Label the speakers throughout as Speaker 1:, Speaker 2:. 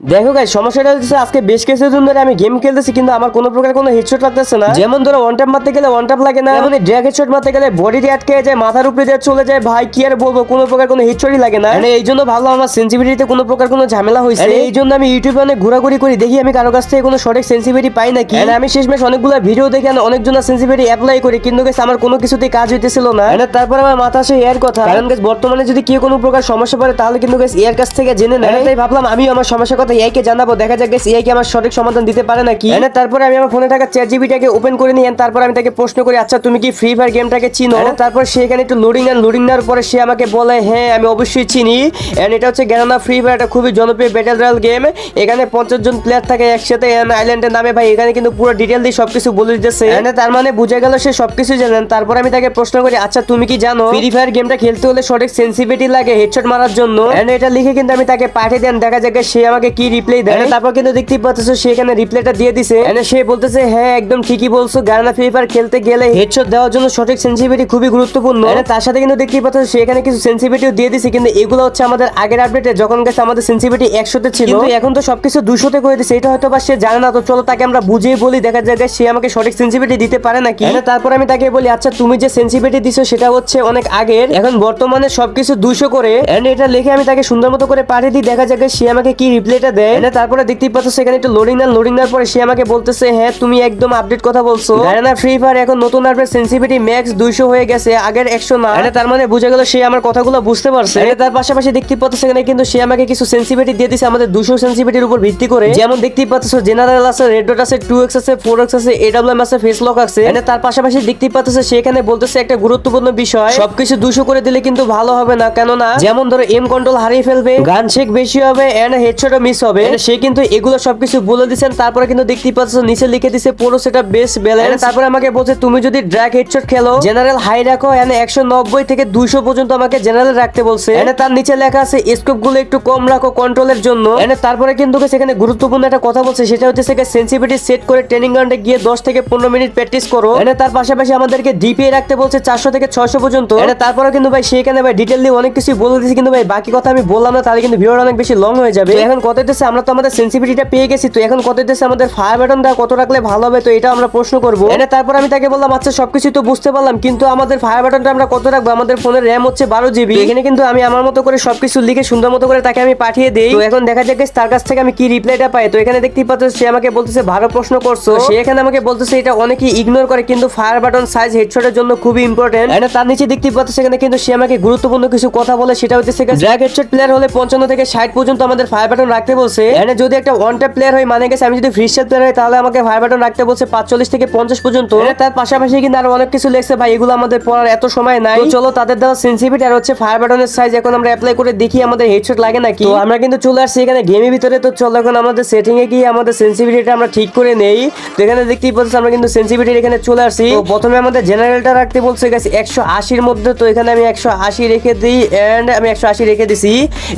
Speaker 1: দেখো গাইস, সমস্যাটা হচ্ছে আজকে বেশ কিছুদিন ধরে আমি গেম খেলতেছি কিন্তু আমার কোনো প্রকার কোনো হেডশট লাগতেছে না। যেমন ধরো ওয়ান ট্যাপ মারতে গেলে ওয়ান ট্যাপ লাগে না, যেমন ড্র্যাগ হেডশট মারতে গেলে বডিতে আটকে যায়, মাথার উপরে দিয়ে চলে যায়। ভাই কি আর বলবো, কোনো প্রকার কোনো হেডশটই লাগে না। এই জন্য ভাবলাম আমার সেন্সিটিভিটিতে কোনো প্রকার কোনো ঝামেলা হয়েছে। এই জন্য আমি ইউটিউবে অনেক ঘোরাঘুরি করি, দেখি আমি কারো কাছ থেকে কোনো সঠিক সেন্সিটিভিটি পাই নাকি। আমি শেষমেশ অনেকগুলো ভিডিও দেখে অনেকজন সেন্সিটিভিটি অ্যাপ্লাই করি, কিন্তু গাইস আমার কোনো কিছুতেই কাজ হইতেছিল না। তারপর আমার মাথা আসে এর কথা, কারণ গাইস বর্তমানে যদি কেউ কোনো প্রকার সমস্যা পড়ে তাহলে কিন্তু গাইস এর কাছ থেকে জেনে নেয়। তাই ভাবলাম আমি আমার সমস্যার কথা এআইকে জানাবো, দেখা যাক গাইস এআই কি আমার সঠিক সমাধান দিতে পারে নাকি। তারপরে আমি আমার ফোনে থাকা চ্যাটজিপিটিকে ওপেন করে নিই, তারপর আমি তাকে প্রশ্ন করি আচ্ছা তুমি কি ফ্রি ফায়ার গেমটাকে চিনো। তারপর সে এখানে একটু লোডিং নেওয়ার পরে সে আমাকে বলে হ্যাঁ আমি অবশ্যই চিনি, এন্ড এটা হচ্ছে গ্যানানা ফ্রি ফায়ার, এটা খুবই জনপ্রিয় ব্যাটল রয়্যাল গেম। এখানে 50 জন প্লেয়ার থাকে একসাথে আইল্যান্ডের নামে। ভাই এখানে কিন্তু পুরো ডিটেল দিয়ে সবকিছু বলে দিতেছে, তার মানে বুঝে গেল সে সবকিছু জানেন। তারপর আমি তাকে প্রশ্ন করি আচ্ছা তুমি কি জানো ফ্রি ফায়ার গেমটা খেলতে হলে সঠিক সেন্সিটিভিটি লাগে হেডশট মারার জন্য। এটা লিখে কিন্তু আমি তাকে পাঠিয়ে দেন, দেখা যাক সে আমাকে কি রিপ্লাই দেয়। তারপর কিন্তু দেখতে পাচ্ছ সে এখানে রিপ্লাইটা দিয়ে দিছে, সে বলতেছে হ্যাঁ একদম ঠিকই বলছো, গ্যানানা ফ্রি ফায়ার খেলতে গেলে হেডশট দেওয়ার জন্য সঠিক সেন্সিটিভিটি খুবই গুরুত্বপূর্ণ। তার সাথে কিন্তু দেখতে পাচ্ছ সে এখানে কিছু সেন্সিটিভিটিও দিয়ে দিছে, কিন্তু এগুলো হচ্ছে আমাদের আগের আপডেটে যখন গেছে আমাদের সেন্সিটিভিটি 100 ছিল, কিন্তু এখন তো সবকিছু 200 করে দিছে। এটা হয়তো বা সে জানে না, তো চলো তাকে আমরা বুঝিয়ে বলি, দেখা যাক সে আমাকে সঠিক সেন্সিটিভিটি দিতে পারে নাকি। তারপর আমি তাকে বলি আচ্ছা তুমি যে সেন্সিটিভিটি দিছো সেটা হচ্ছে অনেক আগের, এখন বর্তমানে সবকিছু 200 করে। এটা লিখে আমি তাকে সুন্দর মতো করে পাঠিয়ে দিই, দেখা যাক সে আমাকে কি রিপ্লাইটা দেয়। তারপরে দেখতে পাচ্ছ সেখানে একটু লোডিং দেওয়ার পরে সে আমাকে বলতেছে হ্যাঁ তুমি একদম আপডেট কথা বলছো, গ্যানানা ফ্রি ফায়ার এখন নতুন আপডেট সেন্সিটিভিটি ম্যাক্স 200 হয়ে গেছে, আগের 100 না। তার মানে বুঝে গেল সে আমার কথাগুলো বুঝতে পারছে। তার পাশাপাশি দেখতে পাচ্ছ সেখানে কিন্তু সে আমাকে কিছু সেন্সিটিভিটি দিয়ে দিছে আমাদের 200 সেন্সিটিভিটির উপর ভিত্তি করে। যেমন দেখতে পাচ্ছ জেনারেল আছে, রেড ডট আছে, 2x আছে, 4x আছে, এডব্লিউএম আছে, ফেস লক আছে। তার পাশাপাশি দেখতে পাচ্ছ সেখানে বলতেছে একটা গুরুত্বপূর্ণ বিষয়, সবকিছু 200 করে দিলে কিন্তু ভালো হবে না, কেননা যেমন ধরো এম কন্ট্রোল হারিয়ে ফেলবে, গান শেক বেশি হবে, এন্ড হেডশটও মিস হবে। সে কিন্তু এগুলো সবকিছু বলে দিচ্ছেন। তারপরে কিন্তু দেখতে পাচ্ছ নিচে লিখে দিছে পুরো সেটা বেস্ট ব্যালেন্স। তারপরে আমাকে বলছে তুমি যদি ড্র্যাগ হেডশট খেলো জেনারেল হাই রাখো, 190 থেকে 200 পর্যন্ত আমাকে জেনারেল রাখতে বলছে। তার নিচে লেখা আছে স্কোপ গুলো একটু কম রাখো কন্ট্রোলের জন্য। তারপরে কিন্তু সেখানে গুরুত্বপূর্ণ একটা কথা বলছে, সেটা হচ্ছে সেন্সিটিভিটি সেট করে ট্রেনিং গ্রাউন্ডে গিয়ে 10 থেকে 15 মিনিট প্র্যাকটিস করো। তার পাশাপাশি আমাদেরকে ডিপিএ রাখতে বলছে 400 থেকে 600 পর্যন্ত। তারপরে কিন্তু ভাই সেখানে ভাই ডিটেইল দিয়ে অনেক কিছু বলে দিয়েছে, কিন্তু ভাই বাকি কথা আমি বললাম না, তাহলে কিন্তু ভিডিওটা অনেক বেশি লং হয়ে যাবে। এখন কত হইতেছে আমরা তো আমাদের সেন্সিটিভিটিটা পেয়ে গেছি, তো এখন কত হইতেছে আমাদের ফায়ার বাটনটা কত রাখলে ভালো হবে, তো এটা আমরা প্রশ্ন করবো। তারপর আমি তাকে বললাম আচ্ছা সবকিছু তো বুঝতে পারলাম, কিন্তু আমাদের ফায়ার বাটনটা আমরা কত রাখবো, আমাদের ফোনের র্যাম হচ্ছে 12 জিবি। এখানে কিন্তু আমি আমার মতো করে সবকিছু লিখে সুন্দর মতো করে তাকে আমি পাঠিয়ে দেই। তো এখন দেখা যাক তার কাছ থেকে আমি কি রিপ্লাইটা পাই। তো এখানে দেখতেই পাচ্ছ সে আমাকে বলতেছে ভালো প্রশ্ন করছো, সে এখানে আমাকে বলতেছে এটা অনেকেই ইগনোর করে, কিন্তু ফায়ার বাটন সাইজ হেডশটের জন্য খুবই ইম্পর্টেন্ট। তার নিচে দেখতেই পাচ্ছ সেখানে কিন্তু সে আমাকে গুরুত্বপূর্ণ কিছু কথা বলে, সেটা হচ্ছে ড্র্যাগ হেডশট প্লেয়ার হলে 55 থেকে 60 পর্যন্ত আমাদের ফায়ার বাটন রাখতে বলছে। যদি একটা ওয়ান ট্যাপ প্লেয়ার হয় মানে গেছে আমি যদি ফ্রি স্টাইল প্লেয়ার হয় তাহলে আমাকে ফায়ার বাটন রাখতে বলছে 45 থেকে 50 পর্যন্ত। তার পাশাপাশি কিন্তু আরো অনেক কিছু লেখছে, ভাই এগুলো আমাদের পড়ার এত সময় নাই, তো চলো তাদের দেওয়া সেন্সিটিভিটি আর হচ্ছে ফায়ার বাটনের সাইজ এখন আমরা অ্যাপ্লাই করে দেখি আমাদের হেডশট লাগে নাকি। তো আমরা কিন্তু চলে আসছি এখানে গেমের ভিতরে, তো চলো এখন আমাদের সেটিং এ গিয়ে আমাদের সেন্সিটিভিটিটা আমরা ঠিক করে নেই। তো এখানে দেখতেই পাচ্ছ আমরা কিন্তু সেন্সিটিভিটি এখানে চলে আসছি। তো প্রথমে আমাদের জেনারেলটা রাখতে বলছে গেছে 180 এর মধ্যে, তো এখানে আমি 180 রেখে দিই, এন্ড আমি 180 রেখে দিছি।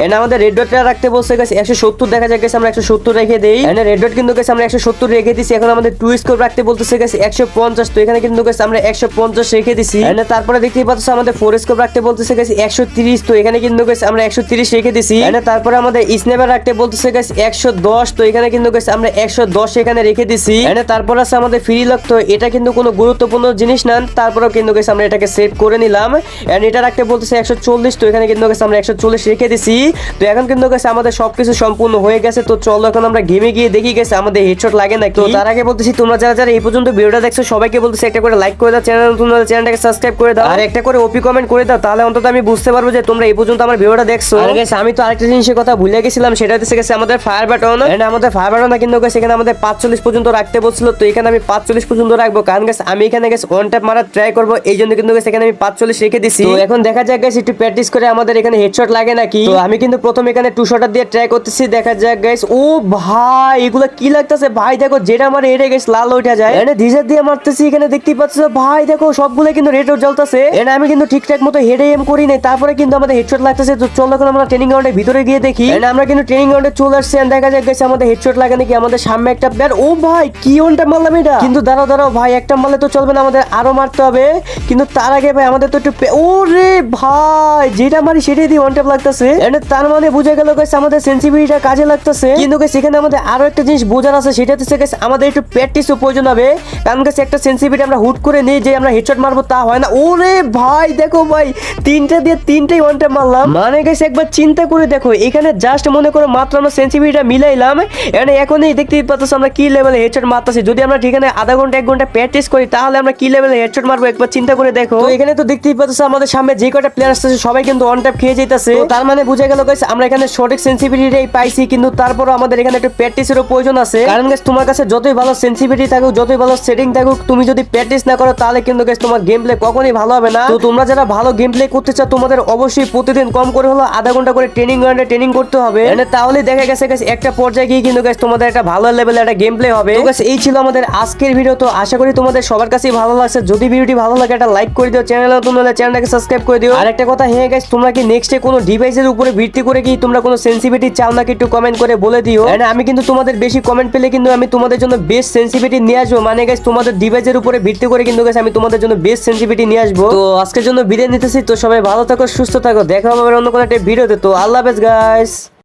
Speaker 1: এন্ড আমাদের রেড ডটটা রাখতে বলছে গেছে 170, দেখা যাক গেছে আমরা 170 রেখে দেই। এন্ড রেড ডট কিন্তু গেছে আমরা 170 রেখে দিছি। এখন আমাদের টু স্কোপ রাখতে বলতেছে গেছে 150, তো এখানে কিন্তু গেছে আমরা 150 রেখে দিছি। এন্ড তারপরে দেখতেই পাচ্ছ আমাদের ফোর স্কোপ রাখতে বলতেছে গেছে 130, তো এখানে কিন্তু গেছে আমরা 130 রেখে দিছি। এন্ড তারপরে আমাদের স্ন্যাপার রাখতে বলতেছে গেছে 110, তো এখানে কিন্তু গেছে আমরা 110 এখানে রেখে দিছি। এন্ড তারপর আছে আমাদের ফ্রি লক, তো এটা কিন্তু কোনো গুরুত্বপূর্ণ জিনিস না, তারপরেও কিন্তু গেছে আমরা এটাকে সেভ করে নিলাম। এন্ড এটা রাখতে বলতেছে 140, তো এখানে কিন্তু গেছে আমরা 140 রেখে দিছি। তো এখন কিন্তু গেছে আমাদের সবকিছু সম্পূর্ণ হয়ে গেছে। তো চলো এখন আমরা গেমে গিয়ে দেখি গেছে আমাদের হেডশট লাগে নাকি। তো তার আগে বলতেছি তোমরা যারা যারা এই পর্যন্ত ভিডিওটা দেখছো সবাইকে বলতেছি একটা করে লাইক করে দাও, চ্যানেল নতুন হলে চ্যানেলটাকে সাবস্ক্রাইব করে দাও, আর একটা করে ওপি কমেন্ট করে দাও, তাহলে অন্তত আমি বুঝতে পারবো যে তোমরা এই পর্যন্ত আমার ভিডিওটা দেখছো। আর গেছে আমি তো আরেকটা জিনিসের কথা ভুলে গেছিলাম, সেটা হচ্ছে গেছে আমাদের ফায়ার বাটন। এন্ড আমাদের ফায়ার বাটনটা কিন্তু গেছে এখানে আমাদের 45 পর্যন্ত রাখতে বলছিল, তো এখানে আমি 45 পর্যন্ত রাখবো, কারণ গেছে আমি এখানে গেছে ওয়ান ট্যাপ মারা ট্রাই করবো, এই জন্য কিন্তু গেছে এখানে আমি 45 রেখে দিছি। তো এখন দেখা যাক গাইস একটু প্র্যাকটিস করে আমাদের এখানে হেডশট লাগে নাকি। তো আমি কিন্তু প্রথমে এখানে টু শটার দিয়ে ট্রাই করতেছি, দেখা যাক গাইস। ও ভাই এগুলো কি লাগতেছে ভাই, দেখো যেটা আমার রেড গেছে লাল ওঠা যায়, এখানে ডিজার দিয়ে মারতেছি, এখানে দেখতেই পাচ্ছ ভাই দেখো সবগুলো কিন্তু রেড জ্বলতেছে। এখানে আমি কিন্তু ঠিকঠাক মতো হেডে এম করি নাই, তারপরে কিন্তু আমাদের হেডশট লাগতেছে। তো চলো এখন আমরা ট্রেনিং গ্রাউন্ডের ভিতরে গিয়ে দেখি। আমরা কিন্তু ট্রেনিং গ্রাউন্ডে চলে আসছি, দেখা যাক গাইস আমাদের হেডশট লাগে নাকি। আমাদের সামনে একটা প্লেয়ার, ও ভাই কি ওনটা মারলাম এটা, কিন্তু দাঁড়াও দাঁড়াও ভাই, একটা মারলে তো চলবে না, আমাদের আরো মারতে হবে। কিন্তু তার আগে ভাই আমাদের তো একটু ও রে ভাই যেটা মারি সেটাই দিয়ে ওয়ান ট্যাপ লাগতেছে। তার মানে বুঝে গেল গাইস আমাদের সেন্সিটিভিটিটা কাজে লাগতেছে। কিন্তু guys এখানে আমাদের আরো একটা জিনিস বোঝার আছে, সেটা হচ্ছে guys আমাদের একটু প্র্যাকটিসও প্রয়োজন হবে। কারণ guys একটা সেনসিটিভিটি আমরা হুট করে নিয়ে যে আমরা হেডশট মারবো তা হয় না। ওরে ভাই দেখো ভাই, তিনটা দিয়ে তিনটাই ওয়ান ট্যাপ মারলাম। মানে guys একবার চিন্তা করে দেখো, এখানে জাস্ট মনে করো মাত্র আমরা সেনসিটিভিটিটা মিলাইলাম, এখানে এখনই দেখতেই পাচ্ছ আমরা কি লেভেলে হেডশট মারতেছি। যদি আমরা ঠিকানে আধা ঘন্টা 1 ঘন্টা প্র্যাকটিস করি তাহলে আমরা কি লেভেলে হেডশট মারবো একবার চিন্তা করে দেখো। তো এখানে তো দেখতেই পাচ্ছ আমাদের সামনে যে কয়টা প্লেয়ার আসছে সবাই কিন্তু ওয়ান ট্যাপ খেয়ে যাইতেছে। তার মানে বুঝা গেল গাইস আমরা এখানে সঠিক সেনসিটিভিটিটাই পাইছি, কিন্তু তারপরও আমাদের এখানে একটু প্র্যাকটিসেরও প্রয়োজন আছে। কারণ গাইস তোমার কাছে যতই ভালো সেনসিটিভিটি থাকুক, যতই ভালো সেটিং থাকুক, তুমি যদি প্র্যাকটিস না করো তাহলে কিন্তু গাইস তোমার গেম প্লে কখনোই ভালো হবে না। তো তোমরা যারা ভালো গেম প্লে করতে চাও তোমাদের অবশ্যই প্রতিদিন কম করে হলো আধা ঘন্টা করে ট্রেনিং করতে হবে। তাহলে দেখা গেছে গাইস একটা পর্যায়ে গিয়ে কিন্তু গাইস তোমাদের একটা ভালো লেভেলে একটা গেম প্লে হবে। তো গাইস এই ছিল আমাদের আজকের ভিডিও। তো আশা করি তোমাদের সবার কাছেই ভালো লাগছে। যদি ভিডিওটি ভালো লাগে একটা লাইক করে দিও, চ্যানেলে নতুন হলে চ্যানেলটাকে সাবস্ক্রাইব করে দিও। আর একটা কথা, হ্যাঁ গাইস তোমরা কি নেক্সটে কোনো ডিভাইসের উপরে ভিত্তি করে কি তোমরা কোনো সেনসিটিভিটি চাও নাকি একটু কমেন্ট করে বলে দিও। এন্ড আমি কিন্তু তোমাদের বেশি কমেন্ট পেলে কিন্তু আমি তোমাদের জন্য বেস্ট সেনসিটিভিটি নিয়ে আসবো। মানে গাইস তোমাদের ডিভাইসের উপরে ভিত্তি করে কিন্তু গাইস আমি তোমাদের জন্য বেস্ট সেনসিটিভিটি নিয়ে আসবো। তো আজকের জন্য বিদায় নিতেছি। তো সবাই ভালো থাকো, সুস্থ থাকো, দেখা হবে অন্য কোনো একটা ভিডিওতে। তো আল্লাহ হাফেজ গাইস।